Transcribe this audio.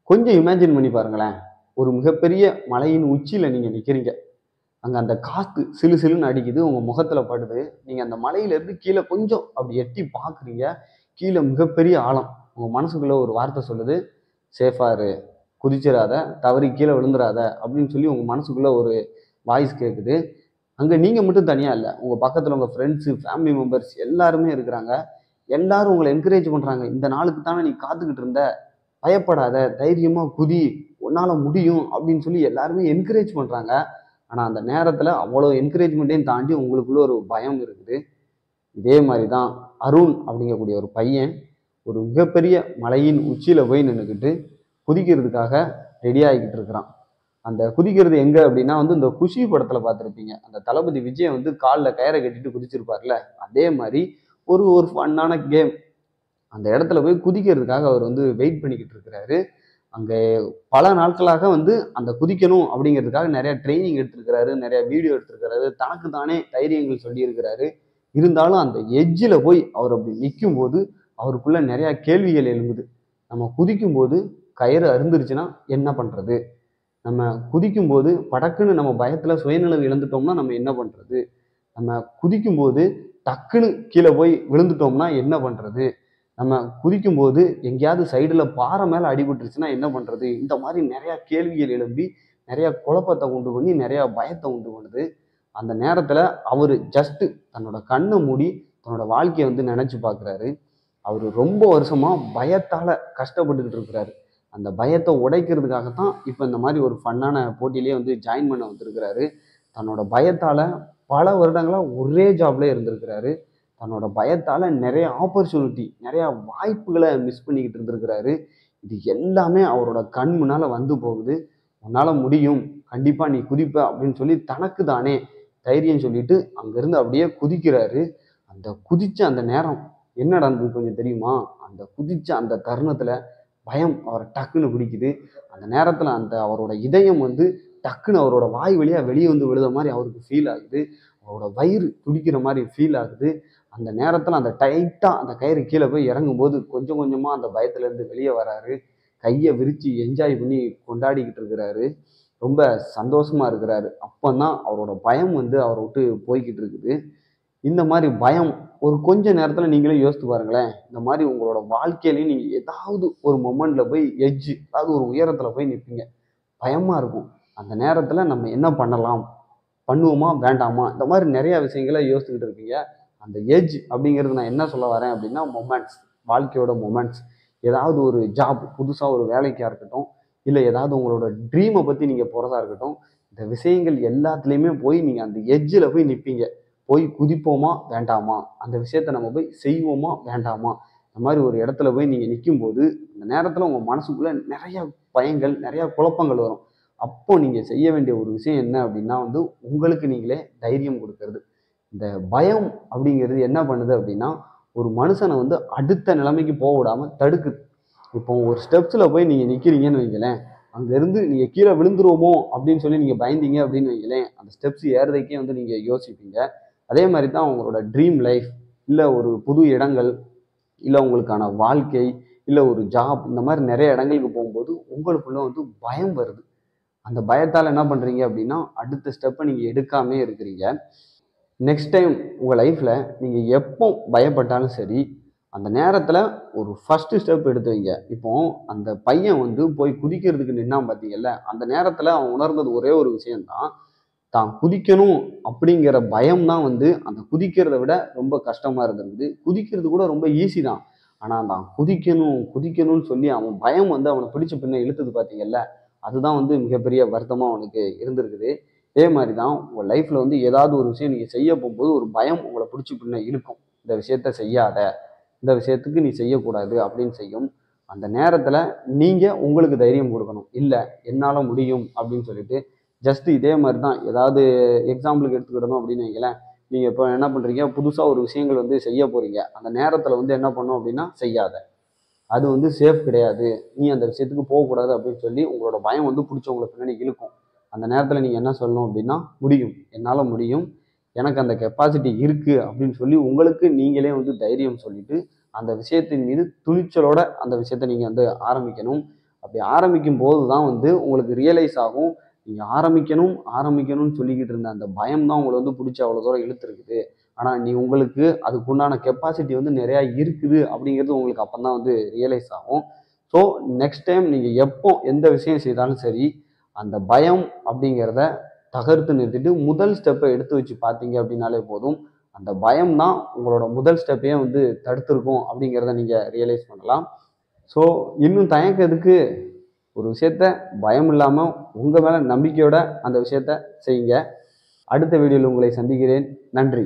கொஞ்சம் இமேஜின் பண்ணி பாருங்களேன். ஒரு மிகப்பெரிய மலையின் உச்சியில நீங்க நிக்கிறீங்க. அங்க அந்த காத்து சிலு சிலுன்னு அடிக்குது. உங்க முகத்துல படுது. நீங்க அந்த மலையிலேருந்து கீழ கொஞ்சம் அப்படி எட்டி பார்க்குறீங்க. கீழ மிகப்பெரிய ஆழம். உங்க மனசுக்குள்ள ஒரு வார்த்தை சொல்லுது, "சேஃபா இரு. குதிச்சிராத. தவறி கீழ விழுந்துராத." அப்படின்னு சொல்லி உங்க மனசுக்குள்ள ஒரு வாய்ஸ் கேட்குது. அங்க நீங்க மட்டும் தனியா இல்ல. உங்க பக்கத்துல உங்க ஃப்ரெண்ட்ஸ், ஃபேமிலி மெம்பர்ஸ் எல்லாருமே இருக்கிறாங்க. எல்லாரும் உங்கள என்கரேஜ் பண்றாங்க. "இந்த நாளுக்கு தானே நீ காத்துக்கிட்டு இருந்த. பயப்படாத. தைரியமா குதி. உன்னால முடியும்." அப்படின்னு சொல்லி எல்லாருமே என்கரேஜ் பண்றாங்க. ஆனா அந்த நேரத்துல அவ்வளோ என்கரேஜ்மெண்ட்டையும் தாண்டி உங்களுக்குள்ள ஒரு பயம் இருக்குது. இதே மாதிரி தான் அருண் அப்படிங்கக்கூடிய ஒரு பையன் ஒரு மிகப்பெரிய மலையின் உச்சியில போய் நின்னுக்கிட்டு குதிக்கிறதுக்காக ரெடி ஆகிக்கிட்டு இருக்கிறான். அந்த குதிக்கிறது எங்க அப்படின்னா வந்து இந்த குஷி படத்துல பார்த்திருப்பீங்க. அந்த தளபதி விஜய் வந்து கால்ல கயிறை கட்டிட்டு குதிச்சிருப்பார்ல, அதே மாதிரி ஒரு ஒரு ஃபன்னான கேம். அந்த இடத்துல போய் குதிக்கிறதுக்காக அவர் வந்து வெயிட் பண்ணிக்கிட்டு இருக்கிறாரு. அங்க பல நாட்களாக வந்து அந்த குதிக்கணும் அப்படிங்கிறதுக்காக நிறைய ட்ரைனிங் எடுத்திருக்கிறாரு, நிறைய வீடியோ எடுத்திருக்கிறாரு, தனக்கு தானே தைரியங்கள் சொல்லியிருக்கிறாரு. இருந்தாலும் அந்த எட்ஜில் போய் அவர் அப்படி நிற்கும்போது அவருக்குள்ள நிறைய கேள்விகள் எழும்புது. நம்ம குதிக்கும்போது கயிறு அறுந்துருச்சுன்னா என்ன பண்றது? நம்ம குதிக்கும்போது படக்குன்னு நம்ம பயத்துல சுயநினைவு இழந்துட்டோம்னா நம்ம என்ன பண்றது? நம்ம குதிக்கும்போது டக்குன்னு கீழே போய் விழுந்துட்டோம்னா என்ன பண்றது? நம்ம குதிக்கும்போது எங்கேயாவது சைடுல பாறை மேல அடிபட்டுருச்சுன்னா என்ன பண்றது? இந்த மாதிரி நிறைய கேள்விகள் எழும்பி, நிறைய குழப்பத்தை உண்டு பண்ணி, நிறைய பயத்தை உண்டு பண்ணுது. அந்த நேரத்துல அவரு ஜஸ்ட் தன்னோட கண்ணை மூடி தன்னோட வாழ்க்கையை வந்து நினைச்சு பார்க்குறாரு. அவரு ரொம்ப வருஷமா பயத்தால கஷ்டப்பட்டுக்கிட்டு இருக்கிறாரு. அந்த பயத்தை உடைக்கிறதுக்காகத்தான் இப்ப இந்த மாதிரி ஒரு ஃபன்னான போட்டியிலேயே வந்து ஜாயின் பண்ண வந்திருக்கிறாரு. தன்னோட பயத்தால பல வருடங்களா ஒரே ஜாப்ல இருந்திருக்கிறாரு. தன்னோட பயத்தால நிறைய ஆப்பர்ச்சுனிட்டி, நிறைய வாய்ப்புகளை மிஸ் பண்ணிக்கிட்டு இருந்திருக்கிறாரு. இது எல்லாமே அவரோட கண் முன்னால வந்து போகுது. "உன்னால முடியும். கண்டிப்பா நீ குதிப்ப." அப்படின்னு சொல்லி தனக்கு தானே தைரியம் சொல்லிட்டு அங்கிருந்து அப்படியே குதிக்கிறாரு. அந்த குதிச்ச அந்த நேரம் என்ன நடந்தது கொஞ்சம் தெரியுமா? அந்த குதிச்ச அந்த தருணத்துல பயம் அவர டக்குன்னு பிடிக்குது. அந்த நேரத்துல அந்த அவரோட இதயம் வந்து டக்குன்னு அவரோட வாய் வழியா வெளிய வந்து விழுத மாரி அவருக்கு ஃபீல் ஆகுது. அவரோட வயிறு துடிக்கிற மாரி ஃபீல் ஆகுது. அந்த நேரத்துல அந்த டைட்டா அந்த கயிறு கீழ போய் இறங்கும்போது கொஞ்சம் கொஞ்சமா அந்த பயத்துலேருந்து வெளிய வராரு. கைய விரிச்சு என்ஜாய் பண்ணி கொண்டாடிக்கிட்டு இருக்கிறாரு. ரொம்ப சந்தோஷமா இருக்கிறாரு. அப்பதான் அவரோட பயம் வந்து அவர விட்டு போய்க்கிட்டு இருக்குது. இந்த மாரி பயம் ஒரு கொஞ்ச நேரத்துல நீங்களே யோசித்து பாருங்களேன். இந்த மாரி உங்களோட வாழ்க்கையிலயும் நீங்க ஏதாவது ஒரு மொமெண்ட்ல போய் எட்ஜ் அதாவது ஒரு உயரத்துல போய் நிப்பீங்க. பயமா இருக்கும். அந்த நேரத்துல நம்ம என்ன பண்ணலாம்? பண்ணுவோமா? வேண்டாமா? இந்த மாரி நெறைய விஷயங்கள யோசிச்சுக்கிட்டு இருப்பீங்க. அந்த எட்ஜ் அப்படிங்கிறது நான் என்ன சொல்ல வரேன் அப்படின்னா, மொமெண்ட்ஸ். வாழ்க்கையோட மொமெண்ட்ஸ். ஏதாவது ஒரு ஜாப் புதுசா ஒரு வேலைக்கா இருக்கட்டும், இல்ல ஏதாவது உங்களோட ட்ரீம பத்தி நீங்க போறதா இருக்கட்டும். இந்த விஷயங்கள் எல்லாத்துலயுமே போய் நீங்க அந்த எட்ஜ்ல போய் நிப்பீங்க. போய் குதிப்போமா? வேண்டாமா? அந்த விஷயத்த நம்ம போய் செய்வோமா? வேண்டாமா? இந்த மாரி ஒரு இடத்துல போய் நீங்க நிக்கும்போது, அந்த நேரத்துல உங்க மனசுக்குள்ள நெறைய பயங்கள், நெறைய குழப்பங்கள் வரும். அப்போ நீங்க செய்ய வேண்டிய ஒரு விஷயம் என்ன அப்படின்னா வந்து, உங்களுக்கு நீங்களே தைரியம் குடுக்கிறது. இந்த பயம் அப்படிங்கிறது என்ன பண்ணுது அப்படின்னா, ஒரு மனுஷன வந்து அடுத்த நிலைமைக்கு போக விடாம தடுக்குது. இப்போ ஒரு ஸ்டெப்ஸ்ல போய் நீங்க நிக்கிறீங்கன்னு வைங்களேன், அங்கருந்து நீங்க கீழ விழுந்துருவோமோ அப்படின்னு சொல்லி நீங்க பயந்தீங்க அப்படின்னு வைங்களேன், அந்த ஸ்டெப்ஸ் ஏறுறதுக்கே வந்து நீங்க யோசிப்பீங்க. அதே மாரி தான் உங்களோட ட்ரீம் லைஃப், இல்ல ஒரு புது இடங்கள், இல்ல உங்களுக்கான வாழ்க்கை, இல்ல ஒரு ஜாப் இந்த மாரி நெறைய இடங்களுக்கு போகும்போது, உங்களுக்குள்ள வந்து பயம் வருது. அந்த பயத்தால என்ன பண்றீங்க அப்படின்னா, அடுத்த ஸ்டெப்ப நீங்க எடுக்காமயே இருக்கிறீங்க. நெக்ஸ்ட் டைம் உங்க லைஃப்ல நீங்க எப்போ பயப்பட்டாலும் சரி, அந்த நேரத்துல ஒரு ஃபர்ஸ்ட் ஸ்டெப் எடுத்து வைங்க. இப்போ அந்த பையன் வந்து போய் குதிக்கிறதுக்கு நின்னான் பார்த்தீங்கல்ல, அந்த நேரத்துல அவன் உணர்ந்தது ஒரே ஒரு விஷயம் தான். தான் குதிக்கணும் அப்படிங்கிற பயம் தான் வந்து அந்த குதிக்கிறத விட ரொம்ப கஷ்டமா இருந்திருக்குது. குதிக்கிறது கூட ரொம்ப ஈஸி தான். ஆனா தான் குதிக்கணும், குதிக்கணும்னு சொல்லி அவன் பயம் வந்து அவன பிடிச்சு பின்ன இழுத்தது பார்த்தீங்கல்ல, அதுதான் வந்து மிகப்பெரிய வருத்தமா அவனுக்கு இருந்திருக்குது. இதே மாரி தான் உங்க லைஃப்ல வந்து ஏதாவது ஒரு விஷயம் நீங்க செய்ய போகும்போது ஒரு பயம் உங்கள பிடிச்சு பின்ன இழுக்கும். இந்த விஷயத்த செய்யாத, இந்த விஷயத்துக்கு நீ செய்யக்கூடாது அப்படின்னு செய்யும். அந்த நேரத்துல நீங்க உங்களுக்கு தைரியம் குடுக்கணும். இல்ல என்னால முடியும் அப்படின்னு சொல்லிட்டு ஜஸ்ட் இதே மாரி தான். ஏதாவது எக்ஸாம்பிளுக்கு எடுத்துக்கிடணும் அப்படின்னு வைங்களேன். நீங்க இப்போ என்ன பண்றீங்க, புதுசா ஒரு விஷயங்கள் வந்து செய்ய போறீங்க. அந்த நேரத்துல வந்து என்ன பண்ணும் அப்படின்னா, செய்யாத. அது வந்து சேஃப் கிடையாது. நீ அந்த விஷயத்துக்கு போகக்கூடாது அப்படின்னு சொல்லி உங்களோட பயம் வந்து புடிச்சு உங்கள பின்னாடி இழுக்கும். அந்த நேரத்துல நீங்க என்ன சொல்லணும் அப்படின்னா, முடியும். என்னால முடியும். எனக்கு அந்த கெப்பாசிட்டி இருக்கு அப்படின்னு சொல்லி உங்களுக்கு நீங்களே வந்து தைரியம் சொல்லிட்டு, அந்த விஷயத்தின் மீது துணிச்சலோட அந்த விஷயத்த நீங்க வந்து ஆரம்பிக்கணும். அப்படி ஆரம்பிக்கும் போது தான் வந்து உங்களுக்கு ரியலைஸ் ஆகும், நீங்கள் ஆரம்பிக்கணும்னு சொல்லிக்கிட்டு இருந்த அந்த பயம் தான் உங்களை வந்து பிடிச்சி அவ்வளோ தூரம் இழுத்துருக்குது. ஆனால் உங்களுக்கு அதுக்குண்டான கெப்பாசிட்டி வந்து நிறையா இருக்குது அப்படிங்கிறது உங்களுக்கு அப்போ தான் வந்து ரியலைஸ் ஆகும். ஸோ நெக்ஸ்ட் டைம் நீங்கள் எப்போ எந்த விஷயம் செய்தாலும் சரி, அந்த பயம் அப்படிங்கிறத தகர்த்து நிறுத்திட்டு முதல் ஸ்டெப்பை எடுத்து வச்சு பார்த்தீங்க அப்படின்னாலே போதும். அந்த பயம் தான் உங்களோட முதல் ஸ்டெப்பையே வந்து தடுத்திருக்கும் அப்படிங்கிறத நீங்கள் ரியலைஸ் பண்ணலாம். ஸோ இன்னும் தயக்கத்துக்கு ஒரு விஷயத்த பயம் இல்லாமல் உங்கள் மேலே நம்பிக்கையோட அந்த விஷயத்த செய்யுங்க. அடுத்த வீடியோவில் உங்களை சந்திக்கிறேன். நன்றி.